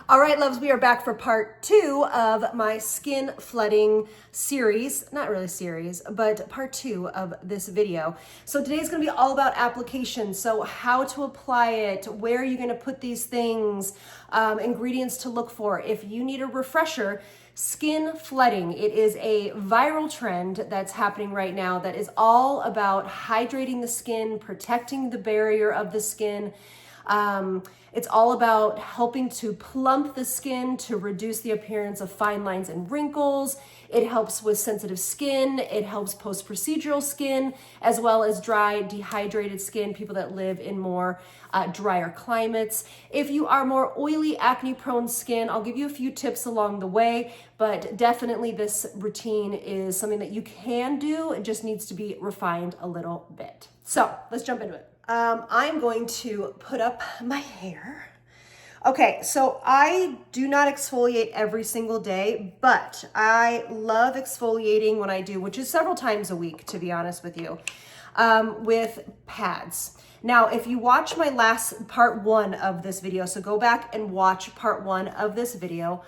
All right, loves, we are back for part 2 of my skin flooding series. Not really series, but part 2 of this video. So today's gonna be all about application. So how to apply it, where are you gonna put these things, ingredients to look for. If you need a refresher, skin flooding, it is a viral trend that's happening right now that is all about hydrating the skin, protecting the barrier of the skin. It's all about helping to plump the skin to reduce the appearance of fine lines and wrinkles. It helps with sensitive skin. It helps post-procedural skin, as well as dry, dehydrated skin, people that live in more drier climates. If you are more oily, acne-prone skin, I'll give you a few tips along the way, but definitely this routine is something that you can do. It just needs to be refined a little bit. So let's jump into it. I'm going to put up my hair. Okay, so I do not exfoliate every single day, but I love exfoliating when I do, which is several times a week, to be honest with you, with pads. Now, if you watch my last part 1 of this video, so go back and watch part 1 of this video,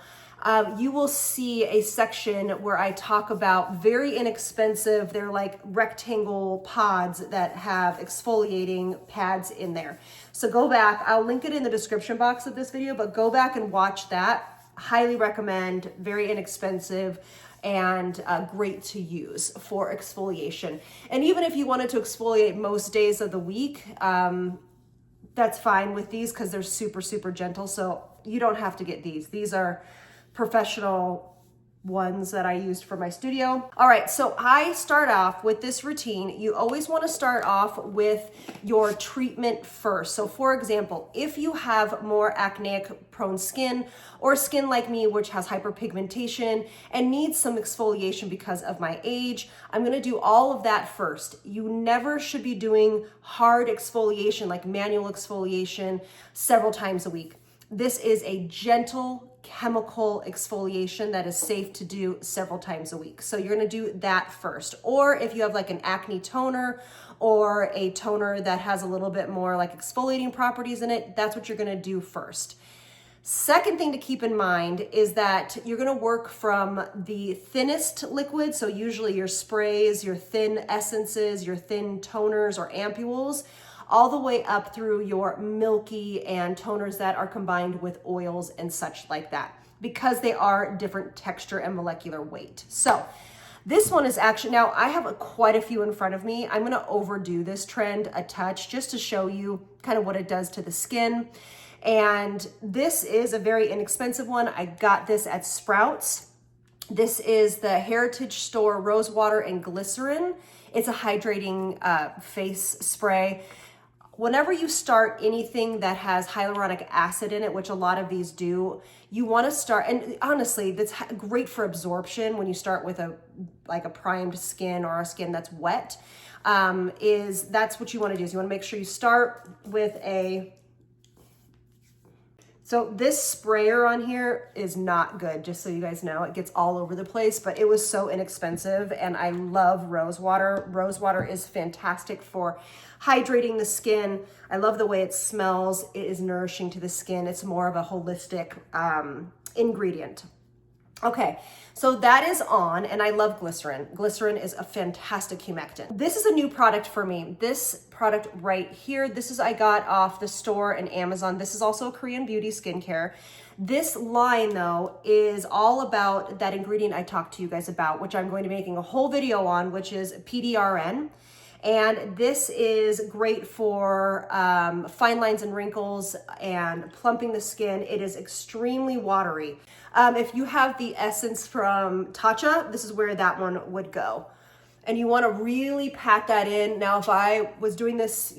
you will see a section where I talk about very inexpensive, they're like rectangle pods that have exfoliating pads in there. So go back, I'll link it in the description box of this video, but go back and watch that. Highly recommend, very inexpensive and great to use for exfoliation. And even if you wanted to exfoliate most days of the week, that's fine with these because they're super, super gentle. So you don't have to get these. These are professional ones that I used for my studio. All right, so I start off with this routine. You always want to start off with your treatment first. So for example, if you have more acneic prone skin or skin like me, which has hyperpigmentation and needs some exfoliation because of my age, I'm going to do all of that first. You never should be doing hard exfoliation like manual exfoliation several times a week. This is a gentle chemical exfoliation that is safe to do several times a week. So you're gonna do that first. Or if you have like an acne toner or a toner that has a little bit more like exfoliating properties in it, that's what you're gonna do first. Second thing to keep in mind is that you're gonna work from the thinnest liquid, so usually your sprays, your thin essences, your thin toners or ampules, all the way up through your milky and toners that are combined with oils and such like that, because they are different texture and molecular weight. So this one is actually, now I have quite a few in front of me. I'm gonna overdo this trend a touch just to show you kind of what it does to the skin. And this is a very inexpensive one. I got this at Sprouts. This is the Heritage Store Rose Water and Glycerin. It's a hydrating face spray. Whenever you start anything that has hyaluronic acid in it, which a lot of these do, you want to start, and honestly, that's great for absorption when you start with a primed skin or a skin that's wet, that's what you want to do. Is you want to make sure you start with so this sprayer on here is not good, just so you guys know. It gets all over the place, but it was so inexpensive, and I love rose water. Rose water is fantastic for hydrating the skin. I love the way it smells. It is nourishing to the skin. It's more of a holistic ingredient. Okay, so that is on, and I love glycerin. Glycerin is a fantastic humectant. This is a new product for me. This product right here, I got off the store and Amazon. This is also a Korean beauty skincare. This line though is all about that ingredient I talked to you guys about, which I'm going to be making a whole video on, which is PDRN. And this is great for fine lines and wrinkles and plumping the skin. It is extremely watery. If you have the essence from Tatcha, this is where that one would go. And you want to really pack that in. Now, if I was doing this,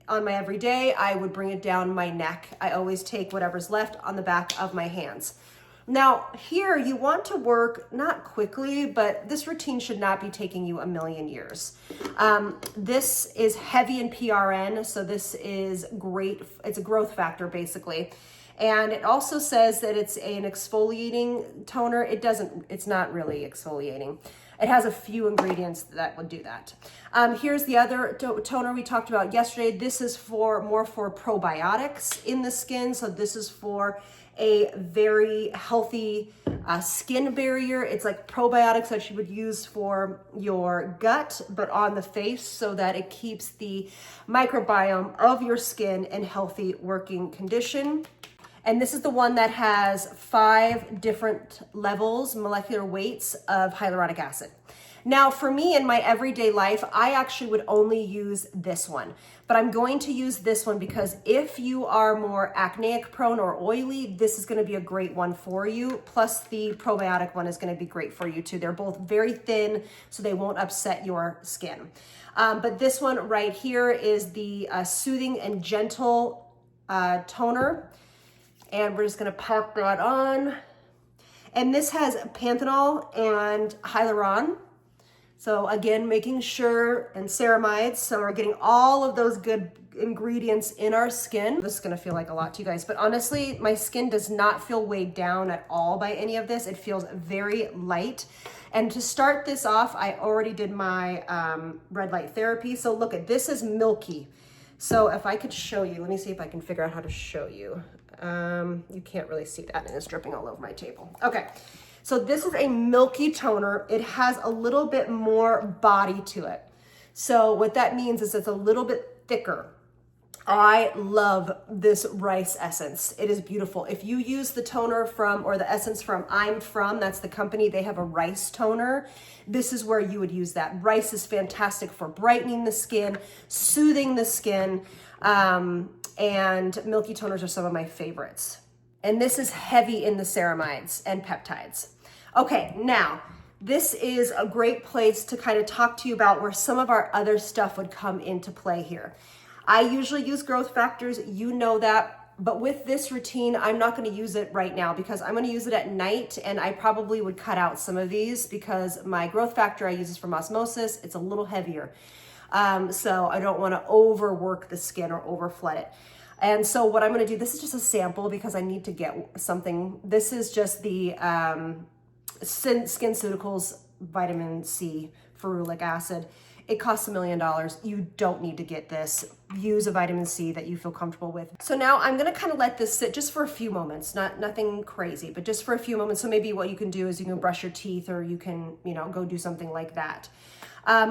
on my everyday, I would bring it down my neck. I always take whatever's left on the back of my hands. Now here you want to work not quickly, but this routine should not be taking you a million years. This is heavy in PRN, so this is great. It's a growth factor basically. And it also says that it's an exfoliating toner. It's not really exfoliating. It has a few ingredients that would do that. Here's the other toner we talked about yesterday. This is more for probiotics in the skin. So this is for a very healthy skin barrier. It's like probiotics that you would use for your gut, but on the face, so that it keeps the microbiome of your skin in healthy working condition. And this is the one that has 5 different levels, molecular weights of hyaluronic acid. Now, for me in my everyday life, I actually would only use this one, but I'm going to use this one because if you are more acneic prone or oily, this is going to be a great one for you. Plus the probiotic one is going to be great for you too. They're both very thin, so they won't upset your skin. But this one right here is the Soothing and Gentle toner. And we're just gonna pop that on. And this has panthenol and hyaluron. So again, making sure, and ceramides, so we're getting all of those good ingredients in our skin. This is gonna feel like a lot to you guys, but honestly, my skin does not feel weighed down at all by any of this. It feels very light. And to start this off, I already did my red light therapy. So look at this, is milky. So if I could show you, let me see if I can figure out how to show you. You can't really see that, and it's dripping all over my table. Okay, so this is a milky toner. It has a little bit more body to it. So what that means is it's a little bit thicker. I love this rice essence. It is beautiful. If you use the toner from, or the essence from I'm From, that's the company, they have a rice toner. This is where you would use that. Rice is fantastic for brightening the skin, soothing the skin, and milky toners are some of my favorites. And this is heavy in the ceramides and peptides. Okay, now, this is a great place to kind of talk to you about where some of our other stuff would come into play here. I usually use growth factors, you know that, but with this routine, I'm not gonna use it right now because I'm gonna use it at night, and I probably would cut out some of these because my growth factor I use is from Osmosis. It's a little heavier. So I don't wanna overwork the skin or overflood it. And so what I'm gonna do, this is just a sample because I need to get something. This is just the SkinCeuticals vitamin C ferulic acid. It costs $1 million. You don't need to get this. Use a vitamin C that you feel comfortable with. So now I'm gonna kind of let this sit just for a few moments, nothing crazy, but just for a few moments. So maybe what you can do is you can brush your teeth, or you can, go do something like that.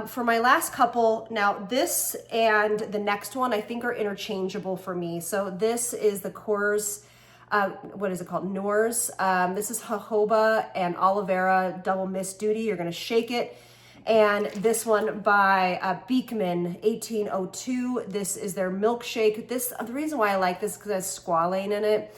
For my last couple, now this and the next one I think are interchangeable for me. So this is the Coors, what is it called? Noors. This is jojoba and aloe vera double mist duty. You're gonna shake it. And this one by Beekman 1802. This is their milkshake. The reason why I like this is because it has squalane in it,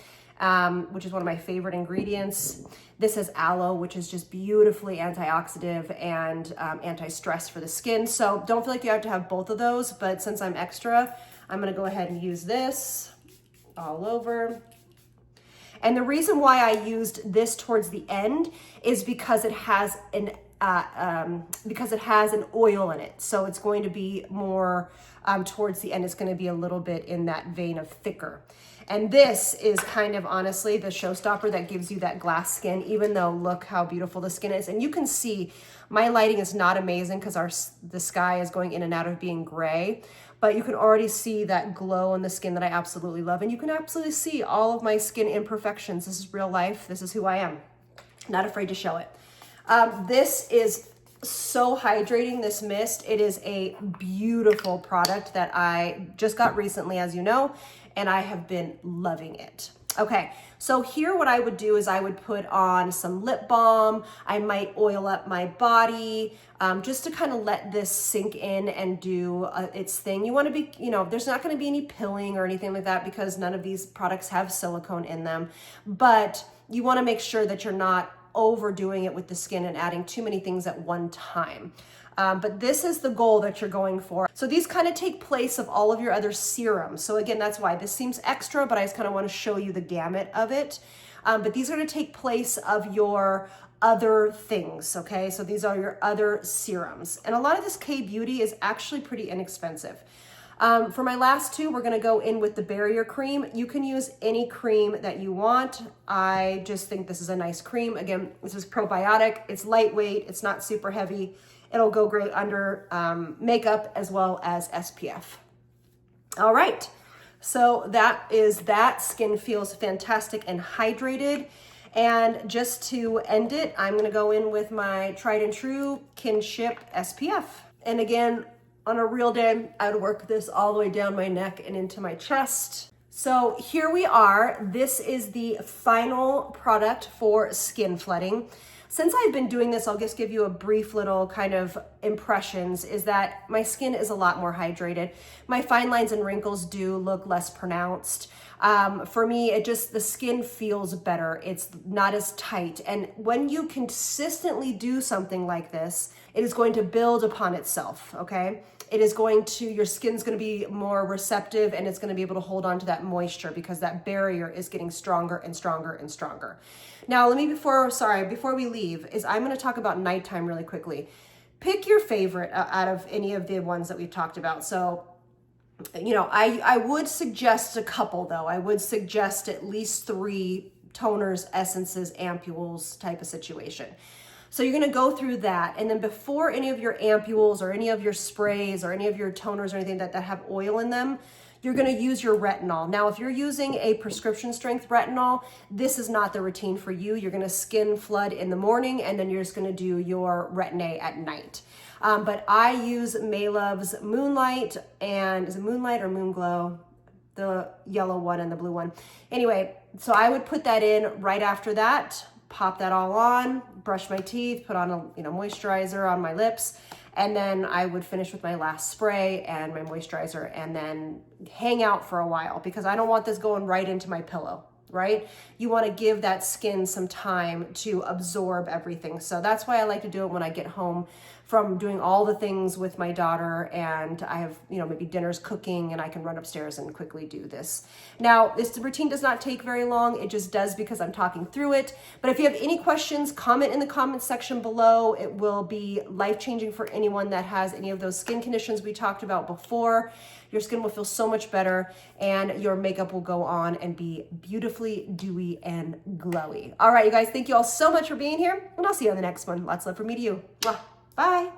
which is one of my favorite ingredients. This has aloe, which is just beautifully antioxidant and anti-stress for the skin. So don't feel like you have to have both of those, but since I'm extra, I'm gonna go ahead and use this all over. And the reason why I used this towards the end is because it has an oil in it. So it's going to be more towards the end, it's going to be a little bit in that vein of thicker. And this is kind of honestly the showstopper that gives you that glass skin, even though look how beautiful the skin is. And you can see my lighting is not amazing because the sky is going in and out of being gray, but you can already see that glow on the skin that I absolutely love. And you can absolutely see all of my skin imperfections. This is real life. This is who I am. Not afraid to show it. This is so hydrating, this mist. It is a beautiful product that I just got recently, as you know, and I have been loving it. Okay, so here what I would do is I would put on some lip balm. I might oil up my body just to kind of let this sink in and do its thing. You want to be, there's not going to be any pilling or anything like that because none of these products have silicone in them, but you want to make sure that you're not overdoing it with the skin and adding too many things at one time. But this is the goal that you're going for. So these kind of take place of all of your other serums. So again, that's why this seems extra, but I just kind of want to show you the gamut of it. But these are going to take place of your other things, okay? So these are your other serums. And a lot of this K-Beauty is actually pretty inexpensive. For my last two, we're gonna go in with the barrier cream. You can use any cream that you want. I just think this is a nice cream. Again, this is probiotic. It's lightweight. It's not super heavy. It'll go great under makeup as well as SPF. All right, so that is that. Skin feels fantastic and hydrated. And just to end it, I'm gonna go in with my tried and true Kinship SPF. And again, on a real day, I would work this all the way down my neck and into my chest. So here we are. This is the final product for skin flooding. Since I've been doing this, I'll just give you a brief little kind of impressions, is that my skin is a lot more hydrated. My fine lines and wrinkles do look less pronounced. For me, the skin feels better. It's not as tight. And when you consistently do something like this, it is going to build upon itself, okay? It is going to, your skin's going to be more receptive, and it's going to be able to hold on to that moisture because that barrier is getting stronger and stronger and stronger. Now, before we leave, I'm going to talk about nighttime really quickly. Pick your favorite out of any of the ones that we've talked about. So, I would suggest a couple though. I would suggest at least 3 toners, essences, ampules type of situation. So you're gonna go through that, and then before any of your ampules or any of your sprays or any of your toners or anything that have oil in them, you're gonna use your retinol. Now, if you're using a prescription strength retinol, this is not the routine for you. You're gonna skin flood in the morning, and then you're just gonna do your Retin-A at night. But I use Maylove's Moonlight, and is it Moonlight or Moon Glow? The yellow one and the blue one. Anyway, so I would put that in right after that, pop that all on, brush my teeth, put on a moisturizer on my lips, and then I would finish with my last spray and my moisturizer, and then hang out for a while because I don't want this going right into my pillow, right? You want to give that skin some time to absorb everything. So that's why I like to do it when I get home from doing all the things with my daughter, and I have, maybe dinner's cooking, and I can run upstairs and quickly do this. Now, this routine does not take very long. It just does because I'm talking through it. But if you have any questions, comment in the comments section below. It will be life-changing for anyone that has any of those skin conditions we talked about before. Your skin will feel so much better, and your makeup will go on and be beautifully dewy and glowy. All right, you guys, thank you all so much for being here, and I'll see you on the next one. Lots of love from me to you. Mwah. Bye.